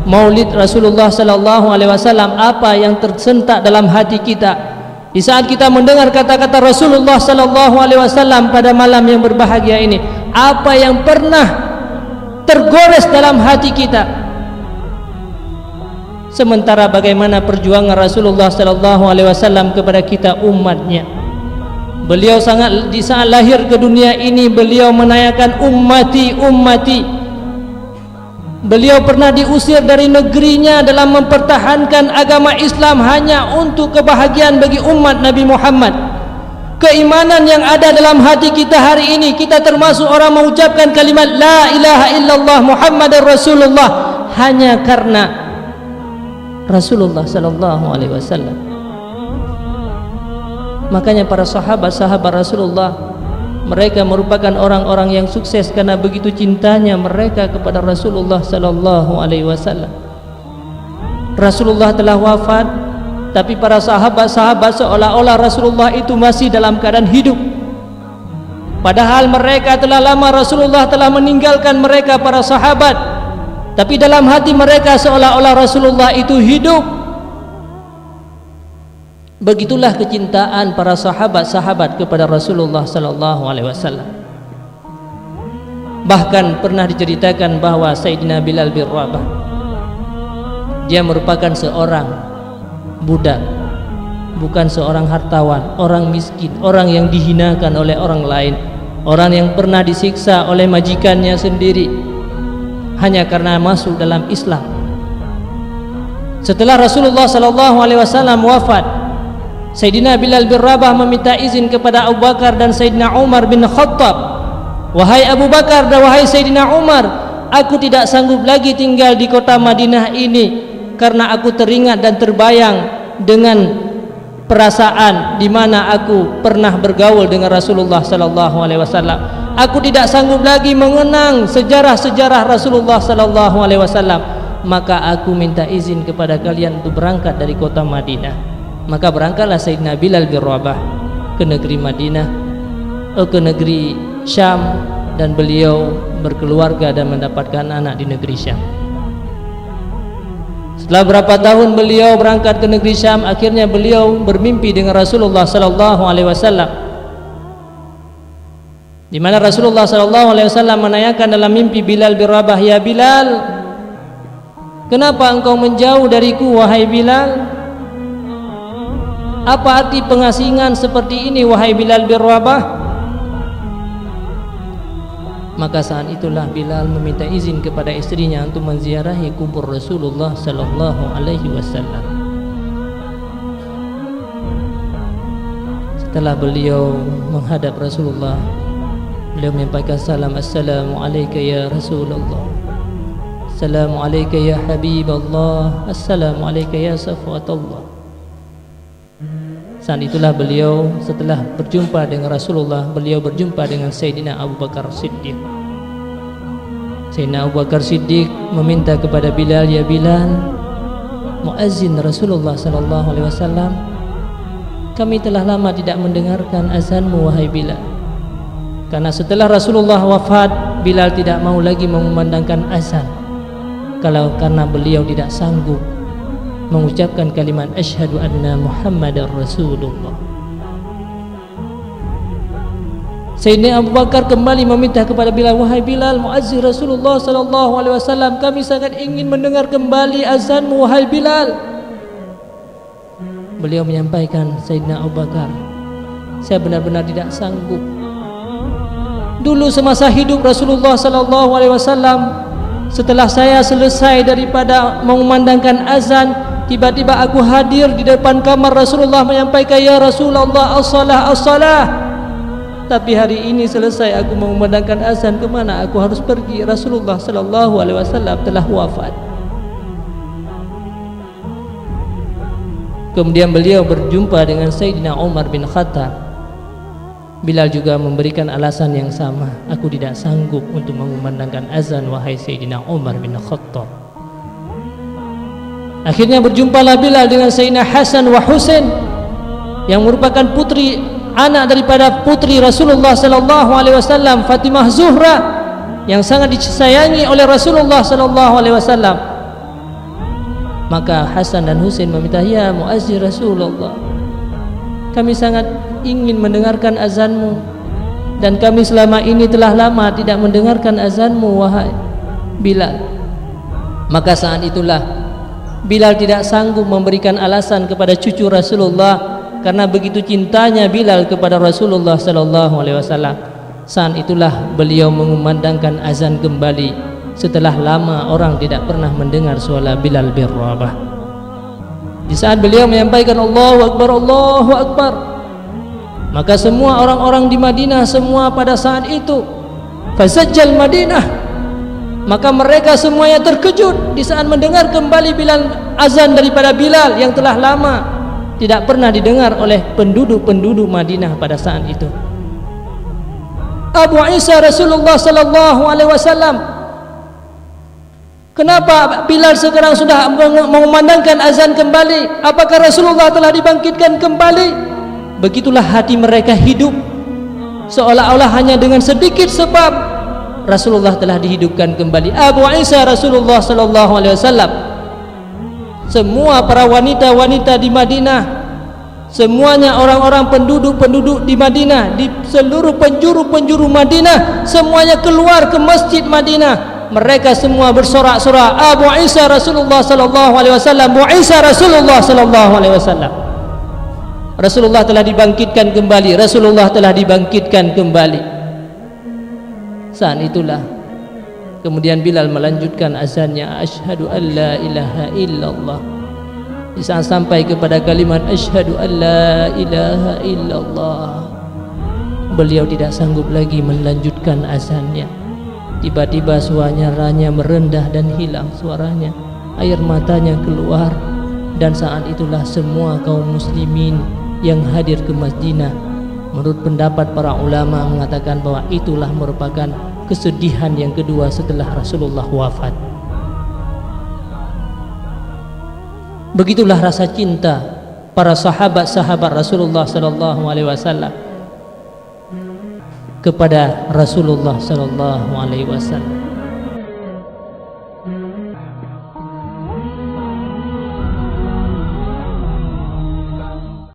Maulid Rasulullah sallallahu alaihi wasallam, apa yang tersentak dalam hati kita di saat kita mendengar kata-kata Rasulullah sallallahu alaihi wasallam pada malam yang berbahagia ini? Apa yang pernah tergores dalam hati kita? Sementara bagaimana perjuangan Rasulullah sallallahu alaihi wasallam kepada kita umatnya. Beliau di saat lahir ke dunia ini beliau menanyakan ummati ummati. Beliau pernah diusir dari negerinya dalam mempertahankan agama Islam hanya untuk kebahagiaan bagi umat Nabi Muhammad. Keimanan yang ada dalam hati kita hari ini, kita termasuk orang mengucapkan kalimat la ilaha illallah Muhammadar Rasulullah hanya karena Rasulullah sallallahu alaihi wasallam. Makanya para sahabat-sahabat Rasulullah, mereka merupakan orang-orang yang sukses karena begitu cintanya mereka kepada Rasulullah sallallahu alaihi wasallam. Rasulullah telah wafat, tapi para sahabat-sahabat seolah-olah Rasulullah itu masih dalam keadaan hidup. Padahal mereka telah lama Rasulullah telah meninggalkan mereka para sahabat, tapi dalam hati mereka seolah-olah Rasulullah itu hidup. Begitulah kecintaan para sahabat-sahabat kepada Rasulullah sallallahu alaihi wasallam. Bahkan pernah diceritakan bahwa Sayyidina Bilal bin Rabah, dia merupakan seorang budak, bukan seorang hartawan, orang miskin, orang yang dihinakan oleh orang lain, orang yang pernah disiksa oleh majikannya sendiri hanya karena masuk dalam Islam. Setelah Rasulullah sallallahu alaihi wasallam wafat, Sayyidina Bilal bin Rabah meminta izin kepada Abu Bakar dan Sayyidina Umar bin Khattab, wahai Abu Bakar dan wahai Sayyidina Umar, aku tidak sanggup lagi tinggal di kota Madinah ini karena aku teringat dan terbayang dengan perasaan di mana aku pernah bergaul dengan Rasulullah sallallahu alaihi wasallam. Aku tidak sanggup lagi mengenang sejarah-sejarah Rasulullah sallallahu alaihi wasallam, maka aku minta izin kepada kalian untuk berangkat dari kota Madinah. Maka berangkatlah Sayyidina Bilal bin Rabah ke negeri Madinah, ke negeri Syam, dan beliau berkeluarga dan mendapatkan anak di negeri Syam. Setelah berapa tahun beliau berangkat ke negeri Syam, akhirnya beliau bermimpi dengan Rasulullah sallallahu alaihi wasallam, di mana Rasulullah sallallahu alaihi wasallam menanyakan dalam mimpi Bilal bin Rabah, ya Bilal, kenapa engkau menjauh dariku wahai Bilal? Apa arti pengasingan seperti ini wahai Bilal bin Rabah? Maka saat itulah Bilal meminta izin kepada istrinya untuk menziarahi kubur Rasulullah sallallahu alaihi wasallam. Setelah beliau menghadap Rasulullah, beliau menyampaikan salam, assalamu alayka ya Rasulullah, assalamu alayka ya Habiballah, assalamu alayka ya Safwatullah. Saat itulah beliau setelah berjumpa dengan Rasulullah, beliau berjumpa dengan Sayyidina Abu Bakar Siddiq. Sayyidina Abu Bakar Siddiq meminta kepada Bilal, ya Bilal, muazzin Rasulullah sallallahu alaihi wasallam, kami telah lama tidak mendengarkan azanmu wahai Bilal. Karena setelah Rasulullah wafat, Bilal tidak mau lagi mengumandangkan azan karena beliau tidak sanggup mengucapkan kalimat asyhadu anna Muhammadar Rasulullah. Sayyidina Abu Bakar kembali meminta kepada Bilal, wahai Bilal, muazzin Rasulullah sallallahu alaihi wasallam, kami sangat ingin mendengar kembali azanmu wahai Bilal. Beliau menyampaikan, Sayyidina Abu Bakar, saya benar-benar tidak sanggup. Dulu semasa hidup Rasulullah sallallahu alaihi wasallam, setelah saya selesai daripada mengumandangkan azan, tiba-tiba aku hadir di depan kamar Rasulullah menyampaikan, ya Rasulullah, as-salah, as-salah. Tapi hari ini selesai aku mengumandangkan azan, kemana aku harus pergi? Rasulullah sallallahu alaihi wasallam telah wafat. Kemudian beliau berjumpa dengan Sayyidina Umar bin Khattab. Bilal juga memberikan alasan yang sama, aku tidak sanggup untuk mengumandangkan azan wahai Sayyidina Umar bin Khattab. Akhirnya berjumpalah Bilal dengan Sayyidina Hasan wa Husain yang merupakan anak daripada putri Rasulullah sallallahu alaihi wasallam, Fatimah Zuhra, yang sangat disayangi oleh Rasulullah sallallahu alaihi wasallam. Maka Hasan dan Husain meminta, "Ya muazzin Rasulullah, kami sangat ingin mendengarkan azanmu, dan kami selama ini telah lama tidak mendengarkan azanmu, wahai Bilal." Maka saat itulah Bilal tidak sanggup memberikan alasan kepada cucu Rasulullah, karena begitu cintanya Bilal kepada Rasulullah sallallahu alaihi wasallam. Saat itulah beliau mengumandangkan azan kembali setelah lama orang tidak pernah mendengar suara Bilal bin Rabah. Di saat beliau menyampaikan Allahu Akbar, Allahu Akbar, maka semua orang-orang di Madinah semua pada saat itu fasajjal Madinah, maka mereka semuanya terkejut di saat mendengar kembali azan daripada Bilal yang telah lama tidak pernah didengar oleh penduduk-penduduk Madinah pada saat itu. Abu Isa Rasulullah sallallahu alaihi wasallam, kenapa Bilal sekarang sudah mengumandangkan azan kembali? Apakah Rasulullah telah dibangkitkan kembali? Begitulah hati mereka hidup, seolah-olah hanya dengan sedikit sebab Rasulullah telah dihidupkan kembali. Abu Isa Rasulullah sallallahu alaihi wasallam, semua para wanita-wanita di Madinah, semuanya orang-orang penduduk-penduduk di Madinah, di seluruh penjuru-penjuru Madinah, semuanya keluar ke masjid Madinah. Mereka semua bersorak-sorak, Abu Isa Rasulullah sallallahu alaihi wasallam, Abu Isa Rasulullah sallallahu alaihi wasallam. Rasulullah telah dibangkitkan kembali, Rasulullah telah dibangkitkan kembali. Saat itulah kemudian Bilal melanjutkan azannya, asyhadu an la ilaha illallah. Di saat sampai kepada kalimat asyhadu an la ilaha illallah, beliau tidak sanggup lagi melanjutkan azannya. Tiba-tiba suaranya merendah dan hilang suaranya, air matanya keluar, dan saat itulah semua kaum muslimin yang hadir ke Madinah, menurut pendapat para ulama, mengatakan bahwa itulah merupakan kesedihan yang kedua setelah Rasulullah wafat. Begitulah rasa cinta para sahabat-sahabat Rasulullah sallallahu alaihi wasallam kepada Rasulullah sallallahu alaihi wasallam.